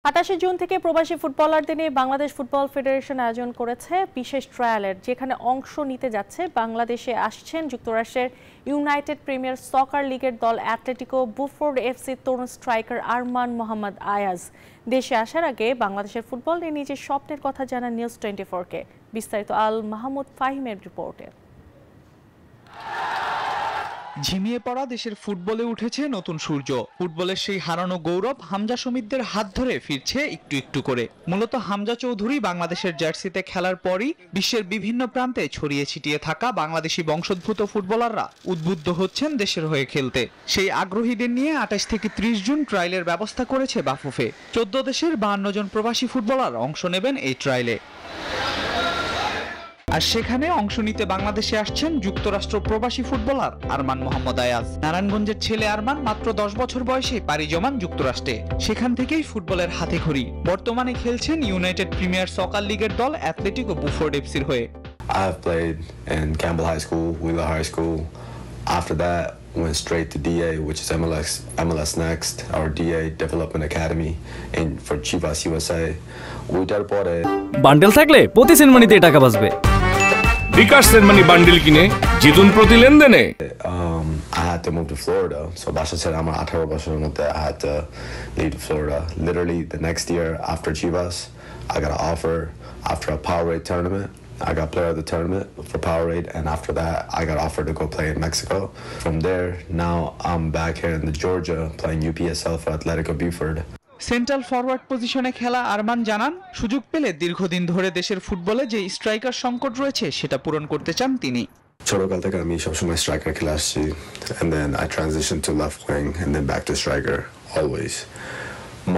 28 June থেকে প্রবাসী ফুটবলারদের নিয়ে বাংলাদেশ ফুটবল ফেডারেশন আয়োজন করেছে বিশেষ ট্রায়ালের, যেখানে অংশ নিতে যাচ্ছে বাংলাদেশে আসছেন যুক্তরাষ্ট্রের ইউনাইটেড প্রিমিয়ার সকার লিগের দল অ্যাটলেটিকো বুফোর্ড এফসি তরুণ স্ট্রাইকার আরমান মোহাম্মদ আয়াজ। দেশে আসার আগে বাংলাদেশের ফুটবল নিয়ে নিজের স্বপ্নের কথা জানান নিউজ 24-কে। বিস্তারিত আল মাহমুদ ফাহিমের রিপোর্টে। ঝিমিয়ে পড়া দেশের ফুটবলে উঠেছে নতুন সূর্য। ফুটবলের সেই হারানো গৌরব হামজা সমিতদের হাত ধরে ফিরছে একটু একটু করে। মূলত হামজা চৌধুরী বাংলাদেশের জার্সিতে খেলার পরই বিশ্বের বিভিন্ন প্রান্তে ছড়িয়ে ছিটিয়ে থাকা বাংলাদেশি বংশোদ্ভূত ফুটবলাররা উদ্বুদ্ধ হচ্ছেন দেশের হয়ে খেলতে। সেই আগ্রহীদের নিয়ে 28 থেকে 30 জুন ট্রায়ালের ব্যবস্থা করেছে বাফুফে। 14 দেশের 52 জন প্রবাসী ফুটবলার অংশ নেবেন এই ট্রায়ালে। আর সেখানে অংশ নিতে বাংলাদেশে আসছেন যুক্তরাষ্ট্র প্রবাসী ফুটবলার আরমান মোহাম্মদ আয়াজ। নারায়ণগঞ্জের ছেলে আরমান মাত্র 10 বছর বয়সে পাড়ি জমান যুক্তরাষ্ট্রে। সেখান থেকেই ফুটবলের হাতেখড়ি। বর্তমানে খেলছেন ইউনাইটেড প্রিমিয়ার সকার লিগের দল অ্যাটলেটিকো বুফোর্ড এফসির হয়ে। I have played in Campbell High School, Wheeler High School. After that, went straight to DA, which is MLS Next, our DA Development Academy for Chivas USA. ওইটার পরে বান্ডেল থাকলে প্রতি সেনমানিতে টাকা বাঁচবে। বিকাশ সেনমানি বান্ডেল কিনে জিতুন প্রতি লেনদেনে। I had to move to Florida, so বাসা ছেড়ে আমার 18 বছরের মধ্যে I had to leave to Florida. Literally the next year after Chivas, I got an offer after a Powerade tournament. I got player of the tournament for Powerade, and after that I got offered to go play in Mexico. From there, now I'm back here in Georgia playing UPSL for Atletico Buford. Central forward পজিশনে খেলা আরমান জানান, সুযোগ পেলে দীর্ঘদিন ধরে দেশের ফুটবলে যে স্ট্রাইকার সংকট রয়েছে সেটা পূরণ করতে চান তিনি। ছোটকাল থেকে আমি সবসময় স্ট্রাইকার খেলে আসছি, and then I transitioned to left wing and then back to striker. Always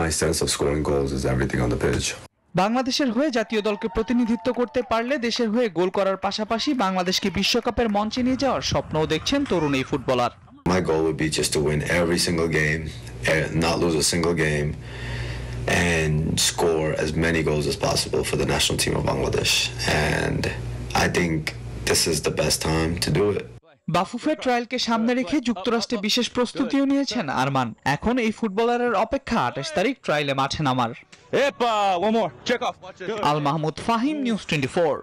my sense of scoring goals is everything on the pitch. বাংলাদেশের হয়ে জাতীয় দলকে প্রতিনিধিত্ব করতে পারলে দেশের হয়ে গোল করার পাশাপাশি বাংলাদেশকে বিশ্বকাপের মঞ্চে নিয়ে যাওয়ার স্বপ্নও দেখছেন তরুণ এই footballer. My goal would be just to win every single game, not lose a single game, and score as many goals as possible for the national team of Bangladesh. And I think this is the best time to do it. Bafufe ট্রায়ালকে সামনে রেখে যুক্তরাষ্ট্রে বিশেষ প্রস্তুতিও নিয়েছেন আরমান। এখন এই ফুটবলারের অপেক্ষা 28 তারিখ ট্রায়ালে মাঠে নামার। আল মাহমুদ ফাহিম, নিউজ 24।